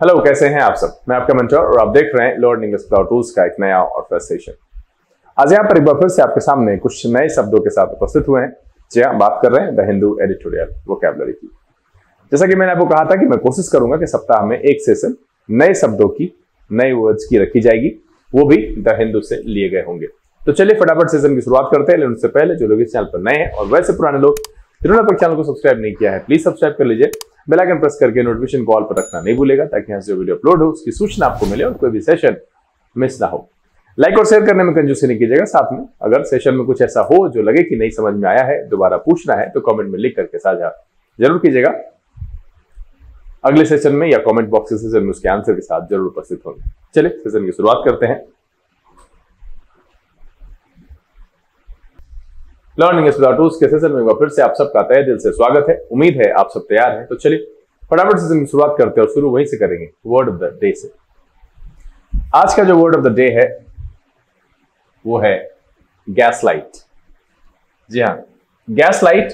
Hello, कैसे हैं आप सब। मैं आपका मेंटर और आप देख रहे हैं लर्न इंग्लिश क्लाउड टूल्स का एक नया और फ्रेश सेशन। आज यहाँ पर एक बार फिर से आपके सामने कुछ नए शब्दों के साथ उपस्थित हुए हैं। जी हाँ, बात कर रहे हैं द हिंदू एडिटोरियल वोकैबुलरी की। जैसा कि मैंने आपको कहा था कि मैं कोशिश करूंगा कि सप्ताह में एक सेशन नए शब्दों की, नए वर्ड्स की रखी जाएगी, वो भी द हिंदू से लिए गए होंगे। तो चलिए फटाफट सेशन की शुरुआत करते हैं। लेकिन उससे पहले जो लोग इस चैनल पर नए हैं और वैसे पुराने लोग जिन्होंने अपने चैनल को सब्सक्राइब नहीं किया है, प्लीज सब्सक्राइब कर लीजिए। बेल आइकन प्रेस करके नोटिफिकेशन कॉल पर रखना नहीं भूलेगा, ताकि यहाँ से जो वीडियो अपलोड हो उसकी सूचना आपको मिले और कोई भी सेशन मिस ना हो। लाइक और शेयर करने में कंजूसी नहीं कीजिएगा। साथ में अगर सेशन में कुछ ऐसा हो जो लगे कि नहीं समझ में आया है, दोबारा पूछना है, तो कमेंट में लिख करके साझा जरूर कीजिएगा। अगले सेशन में या कमेंट बॉक्स के सेशन में उसके आंसर के साथ जरूर उपस्थित होंगे। चलिए सेशन की शुरुआत करते हैं। लर्न इंग्लिश क्लाउड टूल्स के सेशन में फिर से आप सबका तहे दिल से स्वागत है। उम्मीद है आप सब तैयार हैं। तो चलिए फटाफट सेशन की शुरुआत करते हैं और शुरू वहीं से करेंगे वर्ड ऑफ द डे से। आज का जो वर्ड ऑफ द डे है वो है गैसलाइट। जी हाँ, गैसलाइट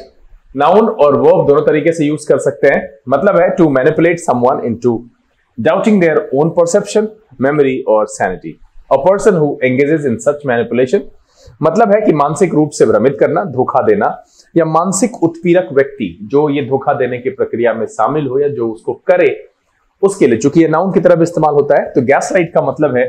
नाउन और वर्ब दोनों तरीके से यूज कर सकते हैं। मतलब है to manipulate someone into doubting their own perception, memory और sanity. A person who engages in such manipulation मतलब है कि मानसिक रूप से भ्रमित करना, धोखा देना, या मानसिक उत्पीड़क व्यक्ति जो ये धोखा देने की प्रक्रिया में शामिल हो या जो उसको करे, उसके लिए चूंकि ये नाउन की तरह इस्तेमाल होता है, तो गैसलाइट का मतलब है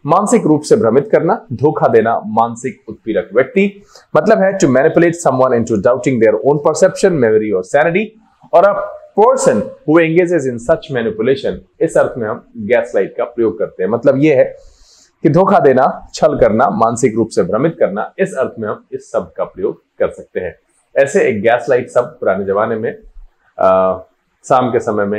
मानसिक रूप से भ्रमित करना, धोखा देना, मानसिक उत्पीड़क व्यक्ति। मतलब है to manipulate someone into doubting their own perception, memory और सैनिटी। और a person who engages in such manipulation, इस अर्थ में हम गैसलाइट का प्रयोग करते हैं। मतलब यह है कि धोखा देना, छल करना, मानसिक रूप से भ्रमित करना, इस अर्थ में हम इस शब्द का प्रयोग कर सकते हैं। ऐसे एक गैसलाइट शब्द पुराने जमाने में शाम के समय में,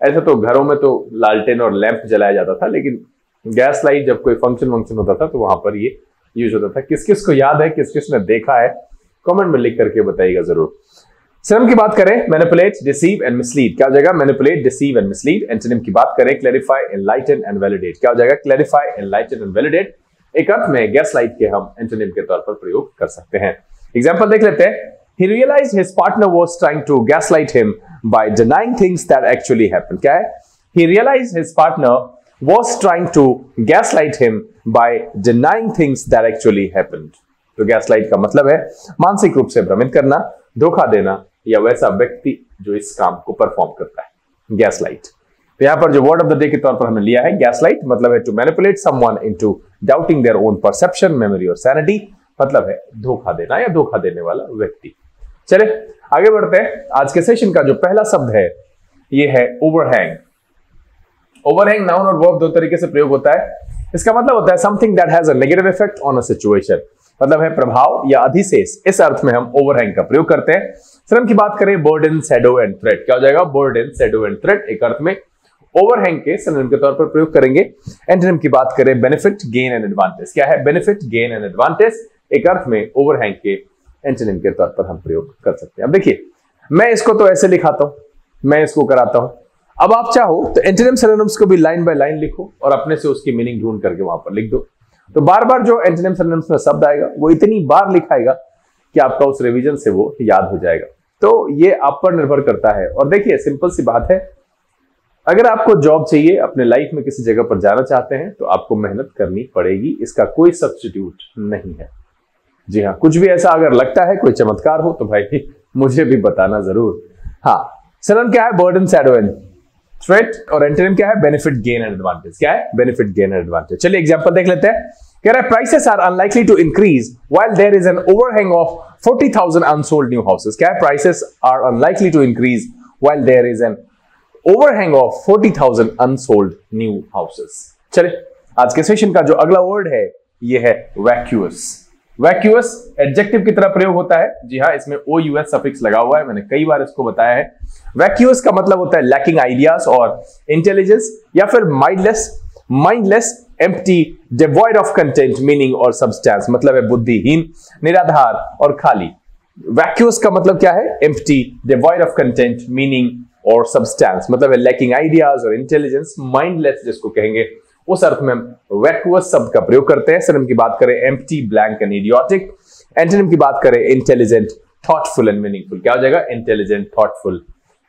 ऐसे तो घरों में तो लालटेन और लैंप जलाया जाता था, लेकिन गैसलाइट जब कोई फंक्शन होता था तो वहां पर ये यूज होता था। किस किस को याद है, किस किस ने देखा है, कमेंट में लिख करके बताइएगा जरूर। सिनोनिम की बात करें, मैनिपुलेट, डिसीव एंड मिसलीड, क्या हो जाएगा? Manipulate, deceive and mislead. Antonym की बात करें, क्लैरिफाई, एनलाइटन एंड वैलिडेट, क्या हो जाएगा? Clarify, enlighten and validate. एक अर्थ में गैसलाइट के हम एंटोनिम के तौर पर प्रयोग कर सकते हैं। एग्जांपल देख लेते हैं। He realized his partner was trying to gaslight him by denying things that actually happened. क्या है? He realized his partner was trying to gaslight him by denying things that actually happened. तो gaslight का मतलब है मानसिक रूप से भ्रमित करना, धोखा देना, या वैसा व्यक्ति जो इस काम को परफॉर्म करता है, गैसलाइट। तो यहां पर जो वर्ड ऑफ द डे के तौर पर हमने लिया है गैसलाइट, मतलब है to manipulate someone into doubting their own perception, memory और सैनिटी। मतलब है धोखा देना या धोखा देने वाला व्यक्ति। चलिए आगे बढ़ते हैं। आज के सेशन का जो पहला शब्द है ये है ओवरहैंग। ओवरहैंग नाउन और वर्ब दो तरीके से प्रयोग होता है। इसका मतलब होता है something that has a negative effect on a situation, मतलब है प्रभाव या अधिशेष। इस अर्थ में हम ओवरहैंग का प्रयोग करते हैं। सिनोनिम की बात करें, बर्डन, शैडो एंड थ्रेट, क्या हो जाएगा? Burden, shadow and threat. एक अर्थ में ओवरहैंग के सिनोनिम के तौर पर प्रयोग करेंगे। एंटोनिम की बात करें, बेनिफिट, गेन एंड एडवांटेज, क्या है? Benefit, gain and advantage. एक अर्थ में ओवरहैंग के एंटोनिम के तौर पर हम प्रयोग कर सकते हैं। अब देखिए, मैं इसको तो ऐसे लिखाता हूं, मैं इसको कराता हूं। अब आप चाहो तो एंटोनिम सिनोनिम्स को भी लाइन बाय लाइन लिखो और अपने से उसकी मीनिंग ढूंढ करके वहां पर लिख दो। तो बार बार जो एंटोनिम सिनोनिम्स में शब्द आएगा वो इतनी बार लिखाएगा कि आपका उस रिवीजन से वो याद हो जाएगा। तो ये आप पर निर्भर करता है। और देखिए, सिंपल सी बात है, अगर आपको जॉब चाहिए, अपने लाइफ में किसी जगह पर जाना चाहते हैं, तो आपको मेहनत करनी पड़ेगी, इसका कोई सब्स्टिट्यूट नहीं है। जी हाँ, कुछ भी ऐसा अगर लगता है, कोई चमत्कार हो, तो भाई मुझे भी बताना जरूर। हाँ, सिनोनिम क्या है? Burden, shadow and threat. और एंटोनिम क्या है? बेनिफिट, गेन एंड एडवांटेज, क्या है? Benefit, gain and advantage. चलिए एग्जांपल देख लेते हैं। कह रहा है prices are unlikely to increase while there is an overhang of 40,000 unsold new houses. क्या है? Prices are unlikely to increase while there is an overhang of 40,000 unsold new houses. चलिए आज के सेशन का जो अगला वर्ड है ये है वैक्यूअस। वैक्यूअस एडजेक्टिव की तरह प्रयोग होता है। जी हाँ, इसमें OUS सफिक्स लगा हुआ है, मैंने कई बार इसको बताया है। वैक्यूअस का मतलब होता है लैकिंग आइडियाज और इंटेलिजेंस, या फिर mindless, empty, devoid of content, meaning और सब्सटेंस। मतलब है बुद्धिहीन, निराधार और खाली। वैक्यूअस का मतलब क्या है? Empty, devoid of content, meaning और सब्सटेंस। मतलब है लैकिंग आइडियाज और इंटेलिजेंस, माइंडलेस जिसको कहेंगे, उस अर्थ में हम वैक्यूअस शब्द का प्रयोग करते हैं। सिनोनिम की बात करें, empty, blank and idiotic. Antonym की बात करें, इंटेलिजेंट, थॉटफुल एंड मीनिंगफुल, क्या हो जाएगा? Intelligent, thoughtful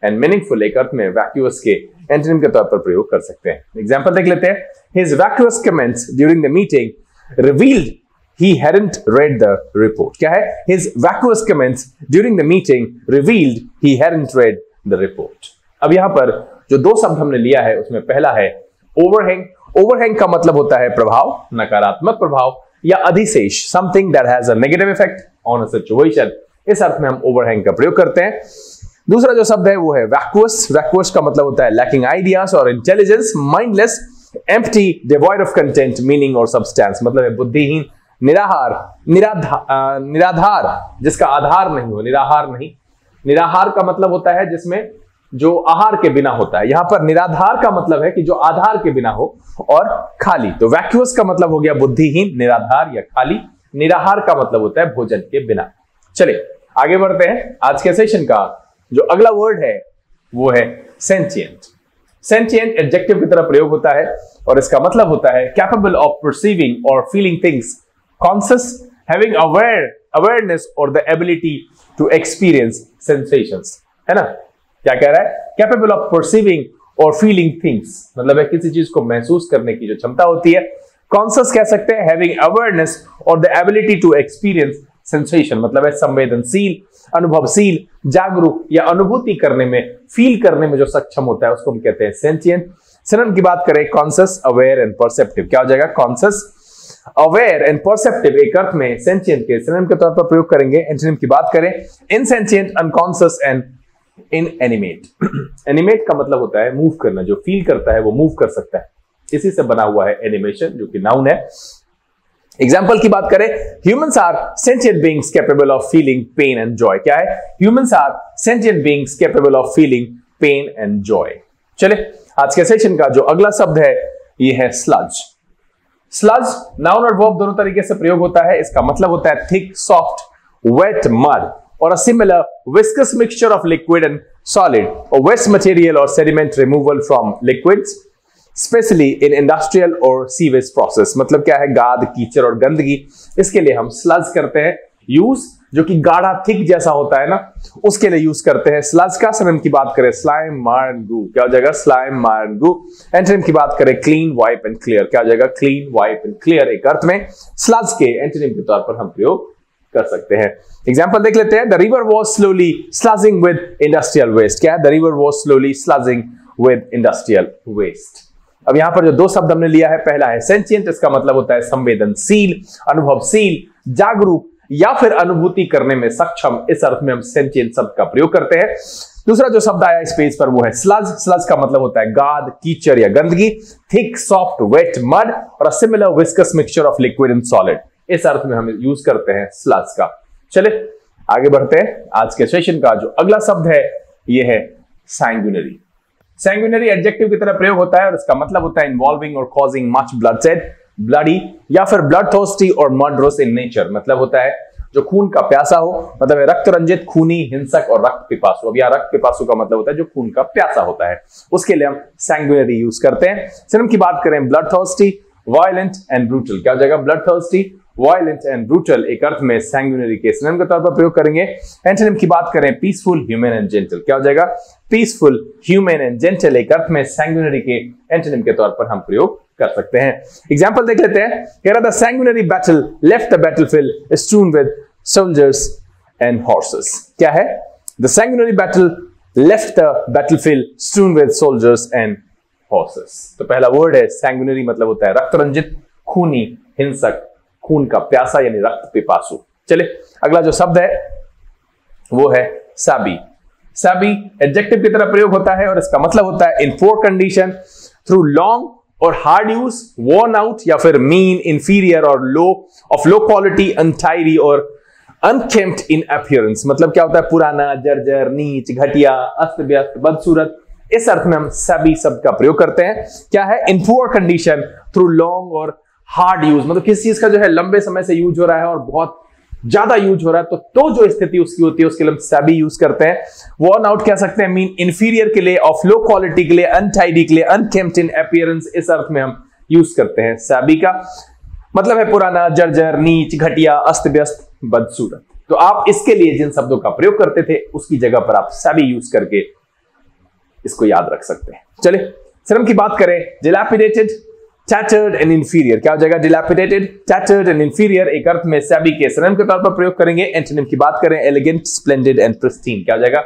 and meaningful. एक अर्थ में वैक्यूअस के एंटोनिम के तौर पर प्रयोग कर सकते हैं। एग्जाम्पल देख लेते हैं। His vacuous comments during the meeting revealed he hadn't read the report। क्या है? His vacuous comments during the meeting revealed he hadn't read the report। अब यहां पर जो दो शब्द हमने लिया है उसमें पहला है ओवरहैंग। ओवरहैंग का मतलब होता है प्रभाव, नकारात्मक प्रभाव या अधिशेष, something that has a negative effect on a situation. इस अर्थ में हम ओवरहैंग का प्रयोग करते हैं। दूसरा जो शब्द है वो है वैक्यूअस। वैक्यूअस का मतलब होता है लैकिंग आइडियाज और intelligence, mindless, empty, devoid of content, meaning और सब्सटेंस। मतलब है बुद्धिहीन, निराहार, निराधार, जिसका आधार नहीं हो, निराहार नहीं। निराहार का मतलब होता है जिसमें जो आहार के बिना होता है। यहां पर निराधार का मतलब है कि जो आधार के बिना हो, और खाली। तो वैक्यूअस का मतलब हो गया बुद्धिहीन, निराधार या खाली। निराहार का मतलब होता है भोजन के बिना। चलिए आगे बढ़ते हैं। आज के सेशन का जो अगला वर्ड है वो है सेंटिएंट। सेंटिएंट एडजेक्टिव की तरह प्रयोग होता है और इसका मतलब होता है कैपेबल ऑफ परसीविंग और feeling things, conscious, having awareness और the ability to experience sensations. है ना? क्या कह रहा है? कैपेबल ऑफ परसीविंग और फीलिंग थिंग्स, मतलब है किसी चीज को महसूस करने की जो क्षमता होती है। कॉन्शियस कह सकते हैं, हैविंग अवेयरनेस और the ability to experience sensation, मतलब है संवेदनशील, अनुभवशील, जागरूक या अनुभूति करने में, फील करने में जो सक्षम होता है उसको हम कहते हैं सेंटिएंट। सिनोनिम की बात करें, कॉन्शियस, अवेयर एंड परसेप्टिव। क्या हो जाएगा? कॉन्शियस, अवेयर एंड परसेप्टिव एक अर्थ में सेंटिएंट के सिनोनिम के तौर पर प्रयोग करेंगे। एंटोनिम की बात करें, इनसेंटिएंट, अनकॉन्शियस एंड इनएनिमेट। एनिमेट का मतलब होता है मूव करना, जो फील करता है वो मूव कर सकता है। इसी से बना हुआ है एनिमेशन, जो कि नाउन है। एग्जाम्पल की बात करें, humans are sentient beings capable of feeling pain and joy. क्या है? Humans are sentient beings capable of feeling pain and joy. चलिए आज के सेशन का जो अगला शब्द है ये है स्लज। स्लज नाउन और वर्ब दोनों तरीके से प्रयोग होता है। इसका मतलब होता है thick, soft, wet, mud or a similar viscous mixture of liquid and solid or waste material or sediment removal from liquids, especially in industrial or sewage process। मतलब क्या है? गाद, कीचड़ और गंदगी, इसके लिए हम स्लज करते हैं यूज, जो कि गाढ़ा, थिक जैसा होता है ना, उसके लिए यूज करते हैं। स्लज का सिनोनिम की बात करें, स्लाइम, मार एंड गू। क्या हो जाएगा? स्लाइम, मार एंड गू। एंटोनिम की बात करें, क्लीन, वाइप एंड क्लियर। क्या हो जाएगा? क्लीन, वाइप एंड क्लियर एक अर्थ में स्लज के एंटोनिम के तौर पर हम प्रयोग कर सकते हैं। एग्जाम्पल देख लेते हैं। The river was slowly sludging with industrial waste. क्या है? The river was slowly sludging with industrial waste. अब यहां पर जो दो शब्द हमने लिया है, पहला है सेंटिएंट, इसका मतलब होता है संवेदनशील, अनुभवशील, जागरूक या फिर अनुभूति करने में सक्षम। इस अर्थ में हम सेंटिएंट शब्द का प्रयोग करते हैं। दूसरा जो शब्द आया इस पेज पर वो है स्लज। स्लज का मतलब होता है गाद, कीचड़ या गंदगी, थिक, सॉफ्ट, वेट, मड और a similar viscous mixture of liquid and solid. इस अर्थ में हम यूज करते हैं स्लज का। चलिए आगे बढ़ते हैं। आज के सेशन का जो अगला शब्द है ये है सैंग्विनरी। सैंग्विनरी एडजेक्टिव की तरह प्रयोग होता है और इसका मतलब होता है इन्वॉल्विंग और कॉजिंग मच ब्लडशेड, ब्लडी या फिर ब्लडथर्स्टी और मर्डरस इन नेचर। मतलब होता है जो खून का प्यासा हो, मतलब है रक्त रंजित, खूनी, हिंसक और रक्त पिपासु। अब यहाँ रक्त पिपासु का मतलब होता है जो खून का प्यासा होता है, उसके लिए हम सैंग्विनरी यूज करते हैं। सिनोनिम की बात करें, ब्लडथर्स्टी, वायलेंट एंड ब्रूटल। क्या हो जाएगा? ब्लडथर्स्टी, वायलेंट एंड ब्रूटल एक अर्थ में सैंग्विनरी के सिनोनिम के तौर पर प्रयोग करेंगे। एंटोनिम की बात करें, पीसफुल, ह्यूमन एंड जेंटल। क्या हो जाएगा? पीसफुल, ह्यूमन एंड जेंटल एक अर्थ में सैंग्विनरी के एंटोनिम के तौर पर हम प्रयोग कर सकते हैं। एग्जांपल देख लेते हैं। Here the sanguinary battle left the battlefield strewn with soldiers and horses। क्या है? The sanguinary battle left the battlefield strewn with soldiers and horses। तो पहला वर्ड है sanguinary, मतलब होता है रक्त रंजित, खूनी, हिंसक, खून का प्यासा यानी रक्त पिपासु। चलिए अगला जो शब्द है वो है साबी। साबी एडजेक्टिव की तरह प्रयोग होता है और इसका मतलब होता है इन पोर कंडीशन, थ्रू लॉन्ग और हार्ड यूज, worn आउट या फिर मीन, इंफीरियर और लो, ऑफ लो क्वालिटी, अनटाइडी और अनकेम्प्ड इन अपीयरेंस। मतलब क्या होता है? पुराना, जर्जर, नीच, घटिया, अस्त व्यस्त, बदसूरत। इस अर्थ में हम सभी शब्द का प्रयोग करते हैं। क्या है? In poor condition, through long और हार्ड यूज, मतलब किसी चीज का जो है लंबे समय से यूज हो रहा है और बहुत ज्यादा यूज हो रहा है, तो जो स्थिति उसकी होती है उसके लिए हम सभी यूज करते हैं। worn आउट कह सकते हैं, मीन इंफीरियर के लिए, ऑफ लो क्वालिटी के लिए, अनटाइडी के लिए, अनकेम्प्ड इन अपीयरेंस। इस अर्थ में हम यूज करते हैं सभी का। मतलब है पुराना, जर्जर, नीच, घटिया, अस्त व्यस्त, बदसूरत। तो आप इसके लिए जिन शब्दों का प्रयोग करते थे उसकी जगह पर आप सभी यूज करके इसको याद रख सकते हैं। चलिए सिनोनिम की बात करें, dilapidated, tattered and inferior, क्या हो जाएगा? dilapidated, tattered and inferior एक अर्थ में सैबी के सिनोनिम के तौर पर प्रयोग करेंगे। एंटोनिम की बात करें, elegant, splendid and pristine, क्या हो जाएगा?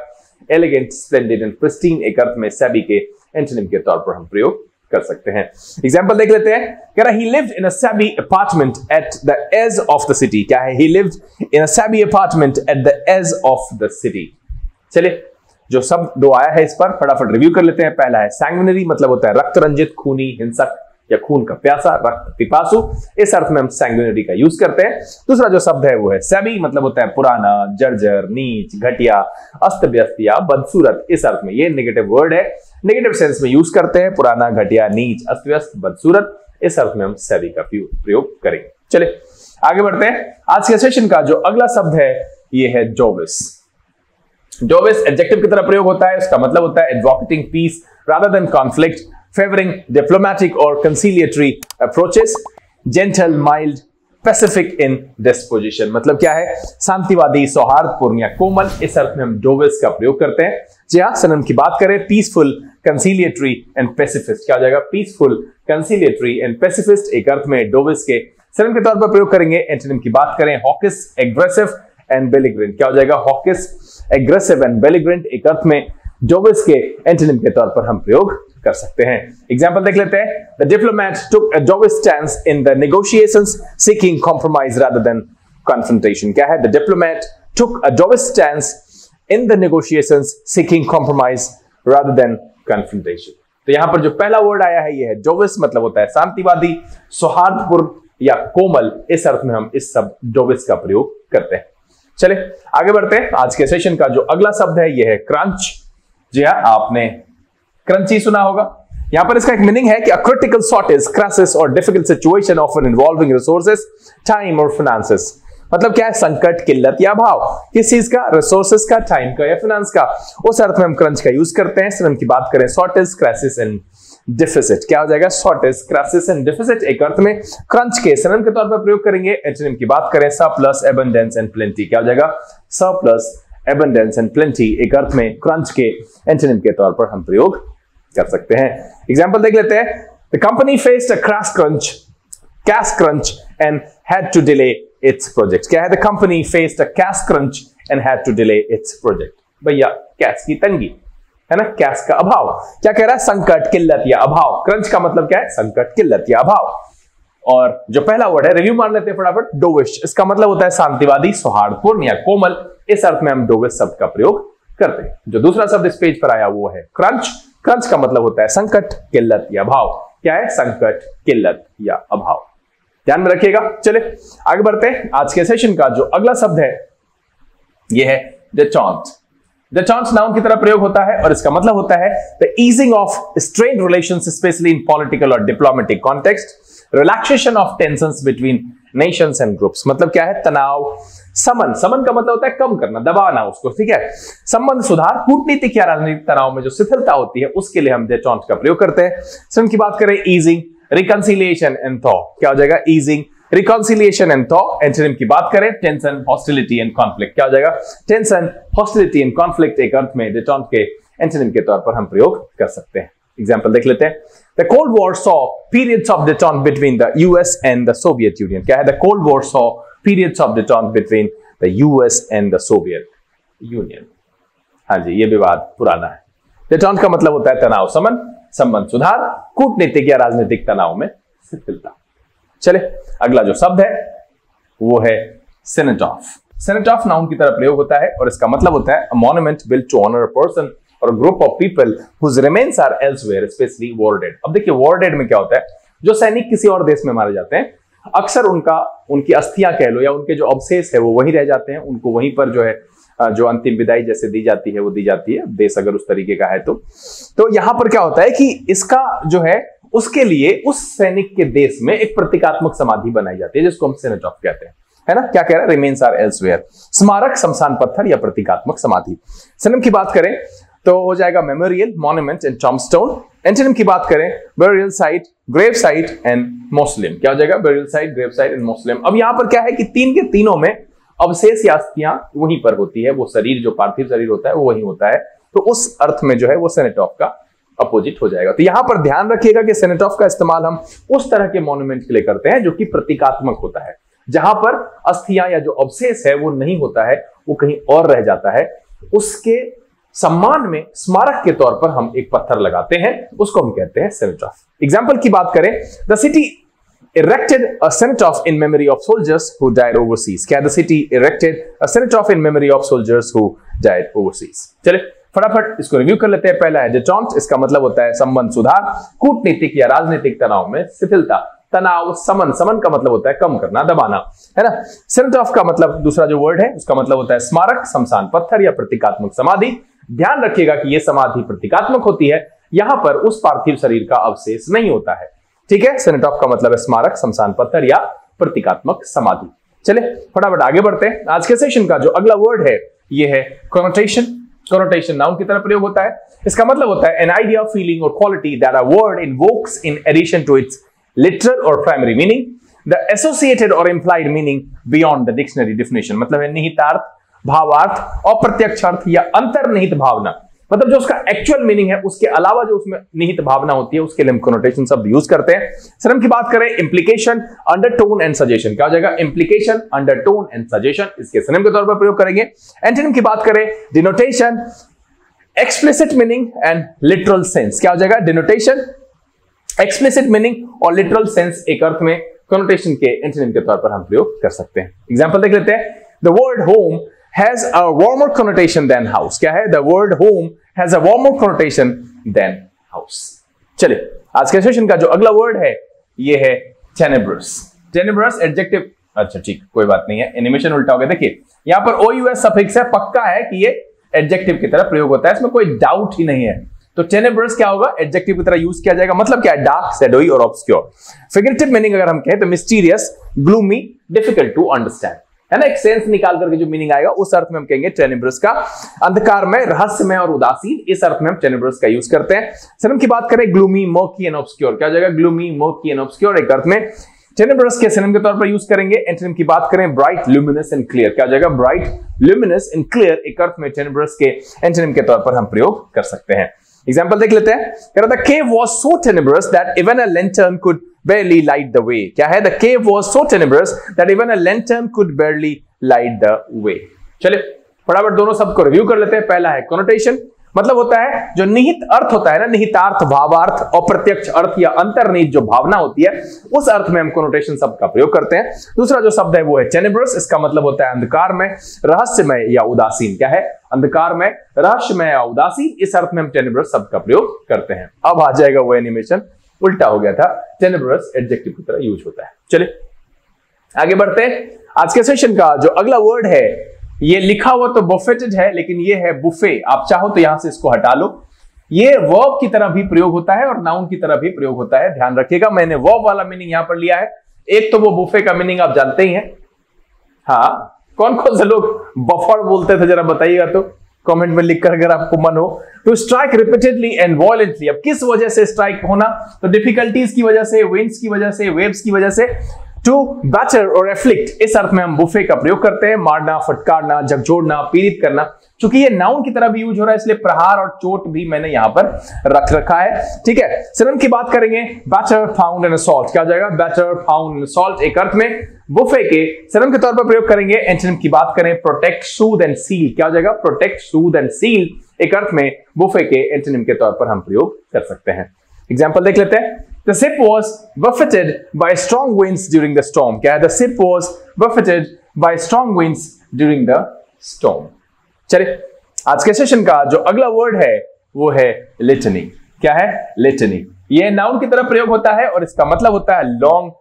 elegant, splendid and pristine एक अर्थ में सैबी के एंटोनिम के तौर पर हम प्रयोग कर सकते हैं। एग्जाम्पल देख लेते हैं। कह रहा, he lived in a shabby apartment at the edge of the city, क्या है? he lived in a shabby apartment at the edge of the city। चलिए जो शब्द दो आया है इस पर फटाफट रिव्यू कर लेते हैं। पहला है सैंग्विनरी, मतलब होता है रक्त रंजित, खूनी, हिंसक या खून का प्यासा, रक्त पिपासु, इस अर्थ में हम सैंग्विनरी का यूज करते हैं। दूसरा जो शब्द है वो है सैबी, मतलब होता है पुराना, जर्जर, नीच, घटिया, अस्त व्यस्त या बदसूरत, इस अर्थ में ये नेगेटिव वर्ड है, नेगेटिव सेंस में यूज करते हैं। पुराना, घटिया, नीच, अस्त व्यस्त, बदसूरत, इस अर्थ में हम सैबी का प्रयोग करेंगे। चलिए आगे बढ़ते हैं। आज के सेशन का जो अगला शब्द है ये है जोविस। जोविस एडजेक्टिव की तरह प्रयोग होता है, उसका मतलब होता है advocating peace rather than conflict, favouring diplomatic और conciliatory approaches, gentle, mild, pacific in disposition, मतलब क्या है? शांतिवादी, सौहार्दपूर्ण या कोमल, इस अर्थ में हम जोविस का प्रयोग करते हैं। जी हाँ, सिनोनिम की बात करें, पीसफुल, कंसीलिएटरी एंड पैसिफिस्ट, क्या हो जाएगा? पीसफुल, कंसीलिएटरी एंड पैसिफिस्ट एक अर्थ में डोविस के सिनोनिम के तौर पर प्रयोग करेंगे। एंटोनिम की बात करें, हॉकिश, एग्रेसिव एंड बेलिग्रेंट, क्या हो जाएगा? हॉकिश, एग्रेसिव एंड बेलिग्रेंट एक अर्थ में डोविस के एंटोनिम के तौर पर हम प्रयोग कर सकते हैं। एग्जांपल देख लेते हैं। The diplomat took a dovish stance in the negotiations seeking compromise rather than confrontation, क्या है? The diplomat took a dovish stance in the negotiations seeking compromise rather than confrontation. तो यहां पर जो पहला वर्ड आया है ये है जोविस, मतलब होता है शांतिवादी, सौहार्दपूर्ण या कोमल, इस अर्थ में हम इस शब्द जोविस का प्रयोग करते हैं। चलिए आगे बढ़ते हैं। आज के सेशन का जो अगला शब्द है यह है क्रंच। जी हाँ, आपने क्रंची सुना होगा। यहां पर इसका एक मीनिंग है कि अ क्रिटिकल शॉर्टेज, क्राइसिस और difficult situation often involving resources, time और फाइनेंसेस, मतलब क्या है? संकट, किल्लत या अभाव, किस चीज का? रिसोर्सेज का, टाइम का या फाइनेंस का, उस अर्थ में हम क्रंच का यूज करते हैं। सिनोनिम की बात करें, शॉर्टेज, क्राइसिस एंड डिफिसिट, क्या हो जाएगा? शॉर्टेज, क्राइसिस एंड डिफिसिट एक अर्थ में क्रंच के सिनोनिम के तौर पर प्रयोग करेंगे। एंटोनिम की बात करें, सरप्लस, एबंडेंस एंड प्लेंटी, क्या हो जाएगा? सरप्लस, एबंडेंस एंड प्लेंटी एक अर्थ में क्रंच के एंटोनिम के तौर पर हम प्रयोग कर सकते हैं। एग्जांपल देख लेते हैं। The company faced a cash crunch and had to delay its project, क्या है? The company faced a cash crunch and had to delay its project, भैया कैश की तंगी है ना, कैश का अभाव। क्या कह रहा है? संकट, किल्लत या अभाव। क्रंच का मतलब क्या है? संकट, किल्लत या अभाव। और जो पहला वर्ड है, रिव्यू मार लेते हैं फटाफट, डोविश, इसका मतलब होता है शांतिवादी, सौहार्दपूर्ण या कोमल, इस अर्थ में हम डोविश शब्द का प्रयोग करते हैं। जो दूसरा शब्द इस पेज पर आया वो है क्रंच। क्रंच का मतलब होता है संकट, किल्लत या अभाव। क्या है? संकट, किल्लत या अभाव, ध्यान में रखिएगा। चलिए आगे बढ़ते हैं। आज के सेशन का जो अगला शब्द है यह है डेटॉन्ट। डेटॉन्ट नाउन की तरह प्रयोग होता है और इसका मतलब होता है the easing of strained relations specially in political और diplomatic context, relaxation of tensions between nations and groups, मतलब क्या है? तनाव, समन, समन का मतलब होता है कम करना, दबाना उसको, ठीक है? संबंध सुधार, कूटनीतिक या राजनीतिक तनाव में जो शिथिलता होती है उसके लिए हम डेटॉन्ट का प्रयोग करते हैं। सिनोनिम की बात करें, ईजिंग, रिकंसिलिएशन एंड थॉ, क्या हो जाएगा? Easing, reconciliation and thaw. Antonym की बात करें, टेंशन, हॉस्टिलिटी एंड कॉन्फ्लिक्ट, क्या हो जाएगा? टेंशन, हॉस्टिलिटी एंड कॉन्फ्लिक्ट एक अर्थ में डेटॉन्ट के एंटोनिम के तौर पर हम प्रयोग कर सकते हैं। एग्जांपल देख लेते हैं। The Cold War saw periods of detente between the US and the Soviet Union, क्या है? The Cold War saw periods of detente between the US and the Soviet Union। हाँ जी, ये विवाद पुराना है। डेटॉन्ट का मतलब होता है तनाव, समन, संबंध सुधार, कूटनीतिक या राजनीतिक तनाव में शिथिलता। चले अगला जो शब्द है वो है सेनेटॉफ। सेनेटॉफ नाउन की तरह प्रयोग होता है और इसका मतलब होता है a monument built to honor a person or a group of people whose remains are elsewhere, especially war dead। अब देखिए war dead में क्या होता है? जो सैनिक किसी और देश में मारे जाते हैं, अक्सर उनकी अस्थियां कह लो या उनके जो अवशेष है वो वहीं रह जाते हैं, उनको वहीं पर जो है जो अंतिम विदाई जैसे दी जाती है वो दी जाती है, देश अगर उस तरीके का है तो यहां पर क्या होता है कि इसका जो है उसके लिए उस सैनिक के देश में एक प्रतीकात्मक समाधि बनाई जाती है जिसको हम सेनेटॉफ कहते हैं, है ना? क्या कह रहा है? रिमेन्स आर एल्सवेयर, स्मारक, शमशान पत्थर या प्रतीकात्मक समाधि। सिनोनिम की बात करें तो हो जाएगा memorial, monument and tombstone. Antonym की बात करें, burial site, grave site and mausoleum, क्या हो जाएगा? Burial site, grave site and mausoleum. अब यहां पर क्या है कि तीन के तीनों में अवशेष या अस्थियां वहीं पर होती है, वो शरीर जो पार्थिव शरीर होता है वो वहीं होता है, तो उस अर्थ में जो है वो सेनेट ऑफ का अपोजिट हो जाएगा। तो यहां पर ध्यान रखिएगा कि सेनेट ऑफ का इस्तेमाल हम उस तरह के मॉन्यूमेंट के लिए करते हैं जो कि प्रतीकात्मक होता है, जहां पर अस्थियां या जो अवशेष है वो नहीं होता है, वो कहीं और रह जाता है, उसके सम्मान में स्मारक के तौर पर हम एक पत्थर लगाते हैं, उसको हम कहते हैं सेनेट ऑफ। एग्जाम्पल की बात करें, the city erected a cenotaph in memory of soldiers who died overseas। क्या the city erected a cenotaph in memory of soldiers who died overseas। चलिए फटाफट इसको रिव्यू कर लेते हैं। पहला है detente, इसका मतलब होता है संबंध सुधार, कूटनीतिक या राजनीतिक तनाव में शिथिलता, तनाव समन, समन का मतलब होता है कम करना, दबाना, है ना। सेनेटॉफ का मतलब दूसरा जो वर्ड है उसका मतलब होता है स्मारक, शमशान पत्थर या प्रतीकात्मक समाधि। ध्यान रखिएगा कि यह समाधि प्रतीकात्मक होती है, यहां पर उस पार्थिव शरीर का अवशेष नहीं होता है, ठीक है। सेनेटॉफ का मतलब है स्मारक, शमशान पत्थर या प्रतीकात्मक समाधि। चले फटाफट आगे बढ़ते हैं। आज के सेशन का जो अगला वर्ड है ये है कॉनोटेशन। कॉनोटेशन नाउन की तरह प्रयोग होता है, इसका मतलब होता है एन आइडिया, फीलिंग और quality that a word invokes in addition to its literal और प्राइमरी मीनिंग, द एसोसिएटेड और implied meaning beyond the dictionary definition. मतलब है निहितार्थ, भावार्थ, अप्रत्यक्ष अर्थ या अंतर्निहित भावना, मतलब जो उसका एक्चुअल मीनिंग है उसके अलावा जो उसमें निहित भावना होती है, उसके लिए हम कॉनोटेशन शब्द यूज करते हैं। सर हम की बात करें इंप्लीकेशन, अंडरटोन एंड सजेशन, क्या हो जाएगा इंप्लीकेशन, अंडरटोन एंड सजेशन, इसके सिनोनिम के तौर पर प्रयोग करेंगे। एंटोनिम की बात करें denotation, explicit meaning and literal sense, क्या हो जाएगा डिनोटेशन, एक्सप्लिसिट मीनिंग और लिटरल सेंस एक अर्थ में कॉनोटेशन के एंटोनिम के तौर पर हम प्रयोग कर सकते हैं। एग्जांपल देख लेते हैं। The word home has a warmer connotation than house। क्या है? The word home has a warmer connotation than house। चलिए आज के सेशन का जो अगला वर्ड है ये है tenebrous। tenebrous एडजेक्टिव, अच्छा ठीक कोई बात नहीं है, एनिमेशन उल्टा हो गया। देखिए यहां पर OUS सफिक्स है, पक्का है कि ये एडजेक्टिव की तरह प्रयोग होता है, इसमें कोई डाउट ही नहीं है। तो tenebrous क्या होगा, एडजेक्टिव की तरह यूज किया जाएगा। मतलब क्या है, डार्क, शैडोई और ऑब्सक्योर। फिगरेटिव मीनिंग अगर हम कहें तो mysterious, gloomy, difficult to understand, है ना। एक सेंस निकाल करके जो मीनिंग आएगा उस अर्थ में हम कहेंगे टेनेब्रस का। अंधकार में, रहस्यमय और उदासीन, इस अर्थ में हम टेनेब्रस का यूज करते हैं। सर की बात करें ग्लूमी, मर्की एंड ऑब्सक्योर, क्या हो जाएगा ग्लूमी, मर्की एंड ऑब्सक्योर एक अर्थ में टेनेब्रस के सिनोनिम के तौर पर यूज करेंगे। एंटोनिम की बात करें ब्राइट, ल्यूमिनस एंड क्लियर, क्या हो जाएगा ब्राइट, ल्यूमिनस एंड क्लियर एक अर्थ में टेनेब्रस के एंटोनिम के तौर पर हम प्रयोग कर सकते हैं। एग्जांपल देख लेते हैं। कह रहा था cave was so tenebrous that even a lantern could barely light the way। क्या है, the cave was so tenebrous that even a lantern could barely light the way। चलिए फटाफट दोनों शब्द को रिव्यू कर लेते हैं। पहला है कॉनोटेशन, मतलब होता है जो निहित अर्थ होता है ना, निहितार्थ, भावार्थ, अप्रत्यक्ष अर्थ या अंतर्निहित जो भावना होती है, उस अर्थ में हम कॉनोटेशन शब्द का प्रयोग करते हैं। दूसरा जो शब्द है वो है टेनेब्रस, इसका मतलब होता है अंधकार में, रहस्यमय या उदासीन। क्या है, अंधकार में, रहस्यमय या उदासीन, इस अर्थ में हम टेनेब्रस शब्द का प्रयोग करते हैं। अब आ जाएगा वो एनिमेशन, उल्टा हो गया था, टेनेब्रस एडजेक्टिव की तरह यूज होता है। चलिए आगे बढ़ते हैं। आज के सेशन का जो अगला वर्ड है ये लिखा हुआ तो बुफेटेड है, लेकिन ये है बुफे। आप चाहो तो यहां से इसको हटा लो। ये वर्ब की तरह भी प्रयोग होता है और नाउन की तरह भी प्रयोग होता है, ध्यान रखिएगा। मैंने वर्ब वाला मीनिंग यहां पर लिया है। एक तो वो बुफे का मीनिंग आप जानते ही हैं। हाँ, कौन कौन से लोग बफर बोलते थे जरा बताइएगा तो कमेंट में लिखकर, अगर आपको मन हो तो। स्ट्राइक रिपीटेडली एंड वायलेंटली, अब किस वजह से स्ट्राइक होना, तो डिफिकल्टीज की वजह से, विंड्स की वजह से, वेव्स की वजह से। टू बैटर और एफ्लिक्ट, इस अर्थ में हम बुफे का प्रयोग करते हैं, मारना, फटकारना, झकझोरना, पीड़ित करना। चूंकि ये नाउन की तरह भी यूज हो रहा है इसलिए प्रहार और चोट भी मैंने यहां पर रख रखा है, ठीक है। सिनोनिम की बात करेंगे बैटर, फाउंड एंड असॉल्ट, क्या हो जाएगा बैटर, फाउंड एंड असॉल्ट एक अर्थ में बुफे के सिनोनिम के तौर पर प्रयोग करेंगे। एंटोनिम की बात करें प्रोटेक्ट, सूद एंड सील, क्या हो जाएगा प्रोटेक्ट, सूद एंड सील एक अर्थ में बुफे के एंटोनिम के तौर पर हम प्रयोग कर सकते हैं। एग्जांपल देख लेते हैं। The ship was buffeted by strong winds during the storm। क्या है, the ship was buffeted by strong winds during the storm। चलिए आज के सेशन का जो अगला वर्ड है वो है लिटनी। क्या है, लिटनी। ये नाउन की तरह प्रयोग होता है और इसका मतलब होता है long,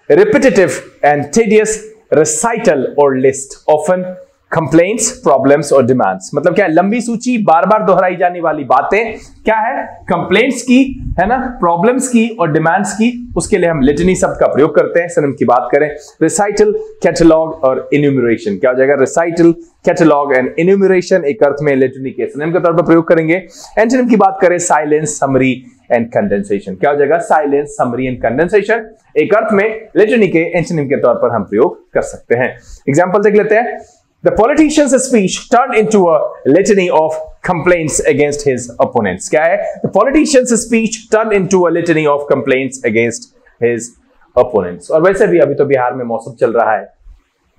repetitive and tedious recital और लिस्ट, ऑफन कंप्लेंट्स, प्रॉब्लम्स और डिमांड्स। मतलब क्या है, लंबी सूची, बार बार दोहराई जाने वाली बातें। क्या है, कंप्लेंट्स की, है ना, प्रॉब्लम्स की और डिमांड्स की, उसके लिए हम लिटनी शब्द का प्रयोग करते हैं। सिनोनिम की बात करें रिसाइटल, कैटलॉग और इन्यूमरेशन, क्या हो जाएगा रिसाइटल, कैटलॉग एंड इन्यूमरेशन एक अर्थ में लिटनी के सिनोनिम के तौर पर प्रयोग करेंगे। एंटोनिम की बात करें साइलेंस, समरी एंड कंडेंसेशन, क्या हो जाएगा साइलेंस, समरी एंड कंडेंसेशन एक अर्थ में लिटनी के एंटोनिम के तौर पर हम प्रयोग कर सकते हैं। एग्जांपल देख लेते हैं। The politician's speech turned into a litany of complaints against his opponents. क्या है? The politician's speech turned into a litany of complaints against his opponents. और वैसे भी अभी तो बिहार में मौसम चल रहा है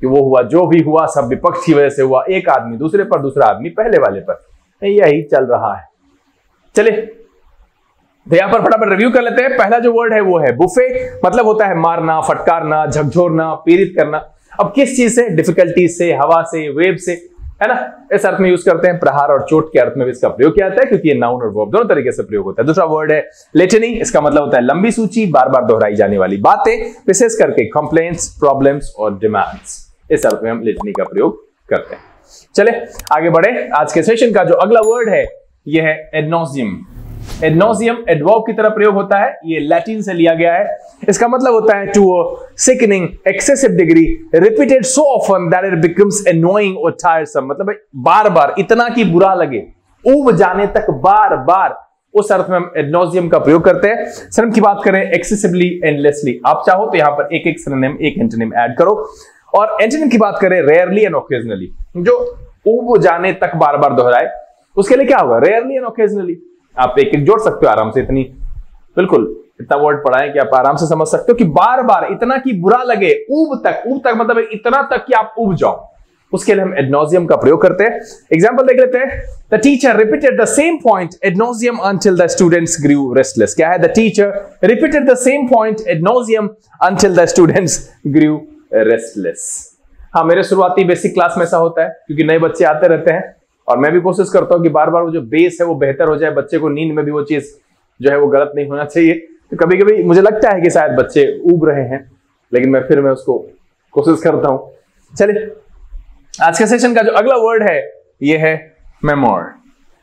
कि वो हुआ जो भी हुआ सब विपक्ष की वजह से हुआ, एक आदमी दूसरे पर, दूसरा आदमी पहले वाले पर, यही चल रहा है। चलिए तो यहां पर फटाफट रिव्यू कर लेते हैं। पहला जो वर्ड है वो है बुफे, मतलब होता है मारना, फटकारना, झकझोरना, पीड़ित करना। अब किस चीज से? डिफिकल्टी से, हवा से, वेव से, है ना, इस अर्थ में यूज करते हैं। प्रहार और चोट के अर्थ में भी इसका प्रयोग किया जाता है क्योंकि ये नाउन और वर्ब दोनों तरीके से प्रयोग होता है। दूसरा वर्ड है लिटनी, इसका मतलब होता है लंबी सूची, बार बार दोहराई जाने वाली बातें, विशेष करके कंप्लेंट्स, प्रॉब्लम्स और डिमांड्स। इस अर्थ में हम लिटनी का प्रयोग करते हैं। चले आगे बढ़े। आज के सेशन का जो अगला वर्ड है यह है एडनोजियम। एडनोजियम एडवर्ब की तरह प्रयोग होता है, ये लैटिन से लिया गया है। इसका मतलब होता है to a sickening excessive degree, repeated so often that it becomes annoying और टायरसम। मतलब बार बार, इतना कि बुरा लगे, ऊब जाने तक, बार बार, उस अर्थ में हम एडनोजियम का प्रयोग करते हैं। सिनोनिम की बात करें एक्सेसिवली, एंडलेसली। आप चाहो तो यहां पर एक एक सिनोनिम, एक एंटोनिम ऐड करो। और एंटोनिम की बात करें रेयरली एंड ओकेजनली, जो ऊब जाने तक बार बार दोहराए, उसके लिए क्या होगा? Rarely and occasionally. आप एक एक जोड़ सकते हो आराम से, इतनी बिल्कुल इतना वर्ड पढ़ा है कि आप आराम से समझ सकते हो कि बार बार, इतना कि बुरा लगे, ऊब तक मतलब इतना तक कि आप ऊब जाओ, उसके लिए हम एडनोजियम का प्रयोग करते हैं। एग्जांपल देख लेते हैं। The teacher repeated the same point ad nauseam until the students grew restless. क्या है? The teacher repeated the same point ad nauseam until the students grew restless. हाँ, मेरे शुरुआती बेसिक क्लास में ऐसा होता है क्योंकि नए बच्चे आते रहते हैं और मैं भी कोशिश करता हूं कि बार बार वो जो बेस है वो बेहतर हो जाए, बच्चे को नींद में भी वो चीज जो है वो गलत नहीं होना चाहिए। तो कभी कभी मुझे लगता है कि शायद बच्चे ऊब रहे हैं, लेकिन मैं उसको कोशिश करता हूं। चलिए आज के सेशन का जो अगला वर्ड है ये है मेमोर।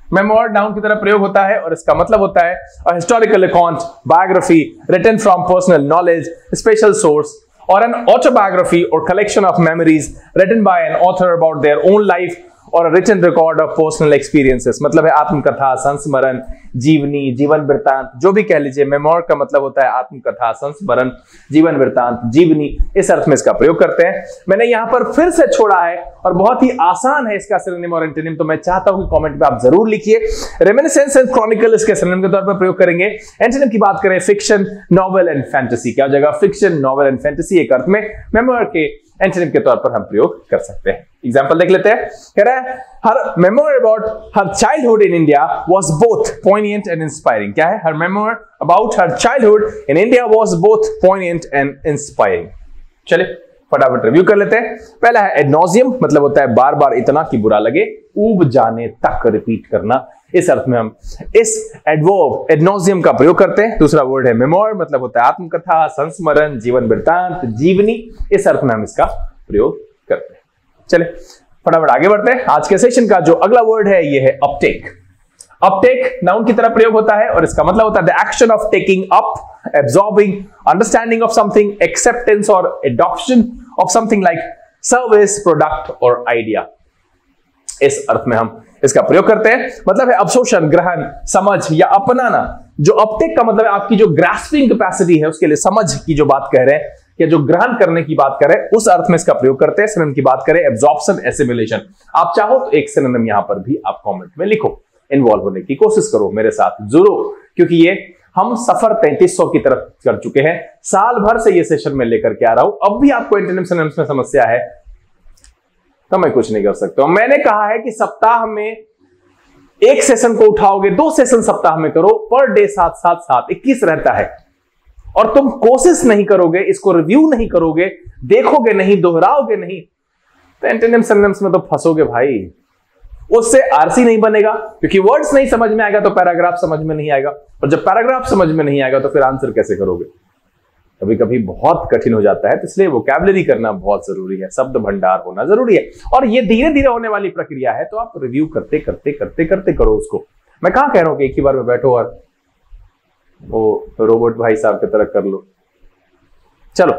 मेमोर नाउन की तरह प्रयोग होता है और इसका मतलब होता है a historical account, biography written from personal knowledge, special source, or an autobiography or collection of memories written by an author about their own life और written record of personal experiences. मतलब है आत्मकथा, संस्मरण, जीवनी, जीवन वृत्तांत, जो भी कह लीजिए। मेमोर का मतलब होता है आत्मकथा, संस्मरण, जीवन वृत्तांत, जीवनी, इस अर्थ में इसका प्रयोग करते हैं। मैंने यहां पर फिर से छोड़ा है और बहुत ही आसान है इसका सिनोनिम और एंटोनिम, तो मैं चाहता हूं कि कमेंट में आप जरूर लिखिए। रेमिनिसेंस एंड क्रॉनिकल इसके सिनोनिम के तौर पर प्रयोग करेंगे। एंटोनिम की बात करें फिक्शन, नॉवेल एंड फैंटेसी। क्या हो जाएगा? फिक्शन, नॉवेल एंड फैंटेसी एक अर्थ में मेमोर के एंटोनिम के तौर पर हम प्रयोग कर सकते हैं। एग्जांपल देख लेते हैं। कह रहा है her memoir about her childhood in India was both poignant and inspiring. क्या है? Her memoir about her childhood in India was both poignant and inspiring. चलिए फटाफट रिव्यू कर लेते हैं। पहला है एडनोजियम, मतलब होता है बार बार, इतना कि बुरा लगे, ऊब जाने तक रिपीट करना। इस अर्थ में हम इस एडवर्ब एडनोजियम का प्रयोग करते हैं। दूसरा वर्ड है मेमोर, मतलब होता है आत्मकथा, संस्मरण, जीवन वृत्तांत, जीवनी, इस अर्थ में हम इसका प्रयोग करते हैं। चले फटाफट आगे बढ़ते हैं। आज के सेशन का जो अगला वर्ड है ये है अपटेक। अपटेक नाउन की तरह प्रयोग होता है और इसका मतलब होता है the action of taking up, absorbing, understanding of something, acceptance or adoption of something like service, product or idea। इस अर्थ में हम इसका प्रयोग करते हैं। मतलब है अवशोषण, ग्रहण, समझ या अपनाना। जो अपटेक का मतलब है आपकी जो ग्रास्पिंग कैपेसिटी है, उसके लिए समझ की जो बात कह रहे हैं या जो ग्रहण करने की बात करें, उस अर्थ में इसका प्रयोग करते हैं। सिनोनिम की बात करें एब्जॉर्प्शन, एसिमिलेशन। आप चाहो तो एक सिनोनिम यहां पर भी आप कमेंट में लिखो, इन्वॉल्व होने की कोशिश करो मेरे साथ जरूर, क्योंकि ये हम सफर 3300 की तरफ कर चुके हैं। साल भर से ये सेशन में लेकर के आ रहा हूं। अब भी आपको एंटोनिम सिनोनिम्स में समस्या है तो मैं कुछ नहीं कर सकता। मैंने कहा है कि सप्ताह में एक सेशन को उठाओगे, 2 सेशन सप्ताह में करो, पर डे 7 21 रहता है। और तुम कोशिश नहीं करोगे, इसको रिव्यू नहीं करोगे, देखोगे नहीं, दोहराओगे नहीं, तो एंटोनिम सिनोनिम्स में तो फंसोगे भाई। उससे आरसी नहीं बनेगा, क्योंकि वर्ड्स नहीं समझ में आएगा तो पैराग्राफ समझ में नहीं आएगा, और जब पैराग्राफ समझ में नहीं आएगा तो फिर आंसर कैसे करोगे? कभी कभी बहुत कठिन हो जाता है। तो इसलिए वोकैबुलरी करना बहुत जरूरी है, शब्द भंडार होना जरूरी है, और ये धीरे धीरे होने वाली प्रक्रिया है। तो आप रिव्यू करते करते करते करते करो उसको। मैं कहां कह रहा हूं कि एक ही बार में बैठो और वो रोबोट भाई साहब की तरह कर लो। चलो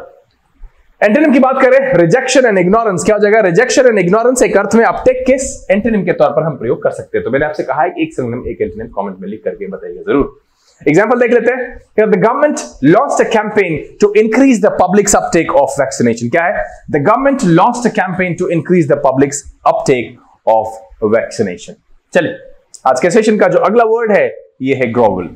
एंटोनिम की बात करें, रिजेक्शन एंड इग्नोरेंस। क्या हो जाएगा? रिजेक्शन एंड इग्नोरेंस एक अर्थ में अपटेक किस एंटोनिम के तौर पर हम प्रयोग कर सकते हैं। तो मैंने आपसे कहा है कि एक सिनोनिम एक एंटोनिम कमेंट में लिख करके बताइएगा जरूर। एग्जाम्पल देख लेते हैं। The government launched a campaign to increase the public uptake of vaccination. क्या है? The government launched a campaign to increase the public uptake of vaccination. चलिए, आज के सेशन का जो अगला वर्ड है ये है ग्रोवल।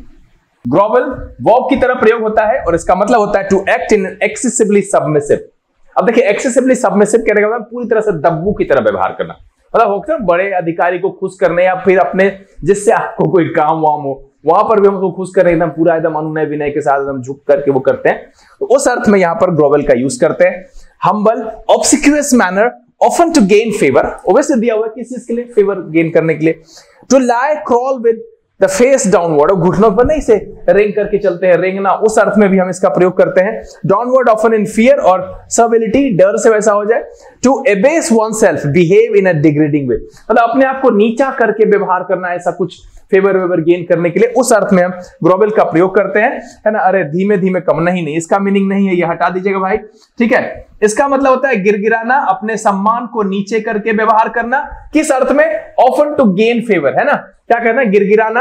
ग्रोवल वर्ब की तरह प्रयोग होता है और इसका मतलब होता है to act in excessively submissive. अब देखिए, एक्सेसिवली सबमिसिव कहने का मतलब पूरी तरह से दब्बू की तरह व्यवहार करना, मतलब होता है बड़े अधिकारी को खुश करने या फिर अपने जिससे आपको कोई काम वाम हो वहां पर भी हम उसको खुश करें, एकदम पूरा एकदम अनुनय विनय के साथ एकदम झुक करके वो करते हैं, तो उस अर्थ में यहां पर ग्रोवल का यूज करते हैं। Humble, obsequious manner, often to gain favour, obviously दिया हुआ है किस चीज के लिए? फेवर गेन करने के लिए। To lie crawl with the face downward, घुटनों पर नहीं से रेंग करके चलते हैं, रेंगना, उस अर्थ में भी हम इसका प्रयोग करते हैं। डाउनवर्ड ऑफन इन फियर और सर्विलिटी, डर से वैसा हो जाए। To abase oneself, behave in a degrading way, मतलब अपने आप को नीचा करके व्यवहार करना, ऐसा कुछ फेवर वेवर गेन करने के लिए, उस अर्थ में हम ग्रोवल का प्रयोग करते हैं, है ना। अरे धीमे धीमे कम, नहीं, इसका मीनिंग नहीं है, ये हटा दीजिएगा भाई, ठीक है। इसका मतलब होता है गिरगिराना, अपने सम्मान को नीचे करके व्यवहार करना। किस अर्थ में? ऑफन टू गेन फेवर, है ना। क्या कहना है? गिरगिराना,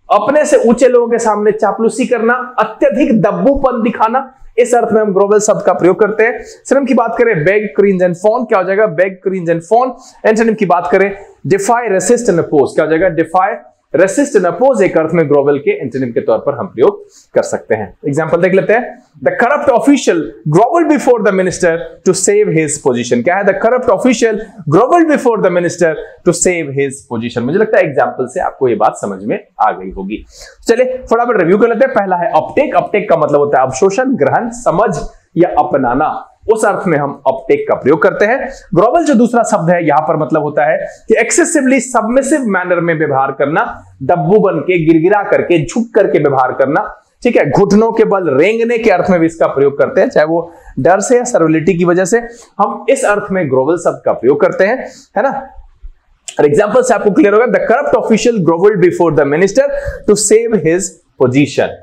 अपने से ऊंचे लोगों के सामने चापलूसी करना, अत्यधिक दब्बूपन दिखाना, इस अर्थ में हम ग्रोवल शब्द का प्रयोग करते हैं। सिनोनिम की बात करें, बेग, क्रिंज एंड फॉन, क्या हो जाएगा? Beg, cringe and fawn. Antonym की बात करें, डिफाई, रेसिस्ट एंड अपोज, क्या हो जाएगा? डिफाई, रेसिस्ट एंड अपोज, एक अर्थ में ग्रोवल के एंटोनिम के तौर पर हम प्रयोग कर सकते हैं। एग्जांपल देख लेते हैं। The corrupt official grovel before the minister to save his position. क्या है? The corrupt official grovel before the minister to save his position. मुझे लगता है एग्जांपल से आपको ये बात समझ में आ गई होगी। चलिए फटाफट रिव्यू कर लेते हैं। पहला है अपटेक। अपटेक का मतलब होता है अवशोषण, ग्रहण, समझ या अपनाना, उस अर्थ में हम अपटेक का प्रयोग करते हैं। ग्रोवल जो दूसरा शब्द है यहां पर मतलब होता है कि एक्सेसिवली सबमिसिव मैनर में व्यवहार करना, दब्बू बन के, गिरगिरा करके, झुक करके व्यवहार करना, ठीक है। घुटनों के बल रेंगने के अर्थ में भी इसका प्रयोग करते हैं, चाहे वो डर से या सर्विलिटी की वजह से, हम इस अर्थ में ग्रोवल शब्द का प्रयोग करते हैं, है ना। और एग्जांपल से आपको क्लियर होगा। The corrupt official grovelled before the minister to save his position,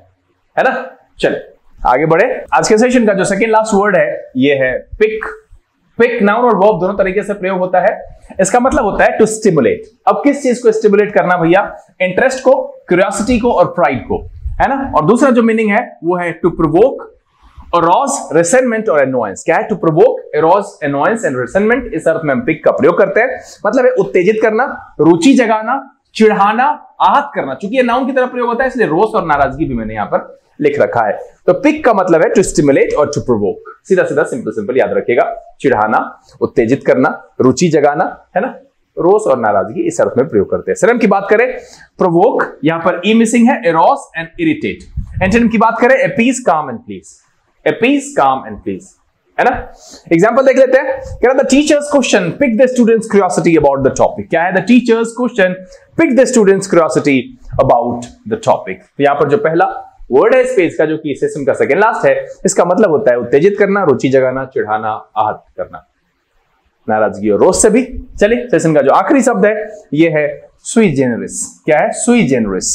है ना। चलिए आगे बढ़े। आज के सेशन का जो सेकंड लास्ट वर्ड है ये है पिक। पिक नाउन और वर्ब दोनों तरीके से प्रयोग होता है। इसका मतलब होता है टू स्टिमुलेट। अब किस चीज को स्टिमुलेट करना भैया? इंटरेस्ट को, क्यूरियोसिटी को और प्राइड को, है ना। और दूसरा जो मीनिंग है वो है टू प्रोवोक, अरोज, रिसेंटमेंट और एनोयंस। क्या है? To provoke, arouse, annoyance and resentment, इस अर्थ में हम पिक का प्रयोग करते हैं। मतलब है उत्तेजित करना, रुचि जगाना, चिढ़ाना, आहत करना। चूंकि ये नाउन की तरह प्रयोग होता है इसलिए रोष और नाराजगी भी मैंने यहां पर लिख रखा है। तो पिक का मतलब है टू स्टिमुलेट और टू प्रोवोक। सीधा सीधा सिंपल सिंपल याद रखिएगा। चिढ़ाना, उत्तेजित करना, रुचि जगाना, है ना, रोष और नाराजगी, इस अर्थ में प्रयोग करते हैं। सिनोनिम की बात करें, प्रोवोक, यहां पर ई मिसिंग है, एरोस एंड इरिटेट। एंटोनिम की बात करें, appease, calm and please. Appease, calm and please, है ना। एग्जांपल देख लेते हैं। क्या the teacher's question pique the students' curiosity about the topic. क्या है? The teacher's question pique the students' curiosity about the topic. तो यहां पर जो पहला वर्ड है इस पेज का, जो कि सेशन का सेकंड लास्ट है, इसका मतलब होता है उत्तेजित करना, रुचि जगाना, चिढ़ाना, आहत करना, नाराजगी और रोष से भी। चलिए सेशन का जो आखिरी शब्द है ये है सुई जेनरिस। क्या है? सुई जेनरिस।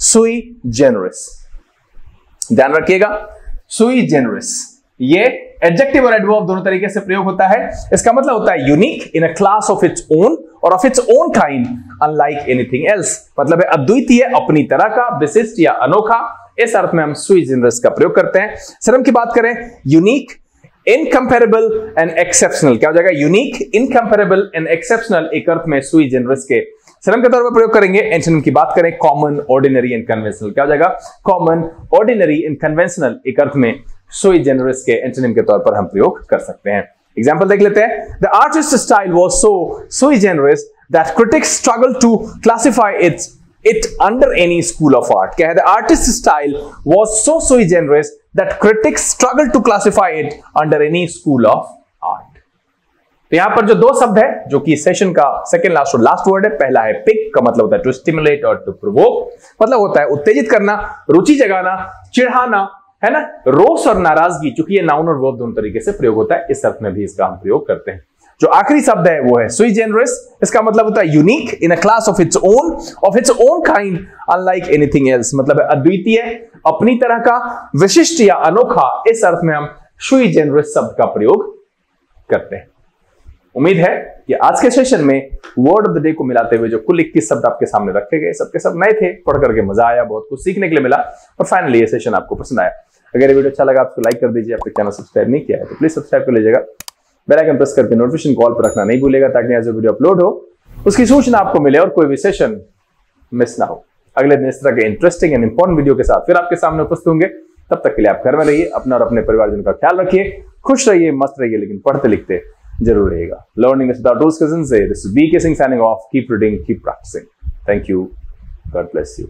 सुई जेनरिस, ध्यान रखिएगा, सुई जेनरिस। ये एडजेक्टिव और एडवर्ब दोनों तरीके से प्रयोग होता है। इसका मतलब होता है unique, in a class of its own और of its own kind, unlike anything else. मतलब है अद्वितीय, अपनी तरह का, विशिष्ट या अनोखा, इस अर्थ में हम सुई जेनरिस का प्रयोग करते हैं। सिनोनिम की बात करें, यूनिक, इनकंपेरेबल एंड एक्सेप्शनल। क्या हो जाएगा? यूनिक, इनकंपेरेबल एंड एक्सेप्शनल, एक अर्थ में सुई जेनरिस के सिनोनिम के तौर पर प्रयोग करेंगे। एंटोनिम की बात करें, कॉमन, ऑर्डिनरी एंड कन्वेंशनल। क्या हो जाएगा? कॉमन, ऑर्डिनरी एंड कन्वेंशनल, एक अर्थ में सुई जेनरिस के एंटोनिम के तौर पर हम प्रयोग कर सकते हैं। एग्जांपल देख लेते हैं। The artist style was so sui generis that critics struggle to classify it under any school of art. क्या है? The artist's style was so sui generis that critics struggled to classify it under any school of art. तो यहां पर जो दो शब्द है जो कि सेशन का सेकंड लास्ट और लास्ट वर्ड है, पहला है पिक, का मतलब होता है टू स्टिमुलेट और टू प्रोवोक, मतलब होता है उत्तेजित करना, रुचि जगाना, चिढ़ाना, है ना, रोष और नाराजगी। चूंकि ये नाउन और वर्ब दोनों तरीके से प्रयोग होता है, इस अर्थ में भी इसका हम प्रयोग करते हैं। जो आखिरी शब्द है वो है सुई जेनरिस। इसका मतलब होता है unique, in a class of its own kind, unlike anything else. मतलब है अद्वितीय, अपनी तरह का, विशिष्ट या अनोखा, इस अर्थ में हम सुई जेनरिस शब्द का प्रयोग करते हैं। उम्मीद है कि आज के सेशन में वर्ड ऑफ द डे को मिलाते हुए जो कुल 21 शब्द आपके सामने रखे गए, सबके सब नए थे, पढ़ करके मजा आया, बहुत कुछ सीखने के लिए मिला और फाइनली ये सेशन आपको पसंद आया। अगर ये वीडियो अच्छा लगा आपको लाइक कर दीजिए, आपने चैनल सब्सक्राइब नहीं किया है तो प्लीज सब्सक्राइब कर लीजिएगा, बेल आइकन प्रेस करके नोटिफिकेशन कॉल पर रखना नहीं भूलेगा ताकि आज जो वीडियो अपलोड हो उसकी सूचना आपको मिले और कोई भी सेशन मिस ना हो। अगले दिन इस तरह के इंटरेस्टिंग एंड इंपॉर्टेंट वीडियो के साथ फिर आपके सामने उपस्थित होंगे। तब तक के लिए आप घर में रहिए, अपना और अपने परिवारजन का ख्याल रखिए, खुश रहिए, मस्त रहिए, लेकिन पढ़ते लिखते जरूर रहिएगा। Learning is without rules cousin से this is BK Singh signing off. Keep reading, keep practising. Thank you, God bless you.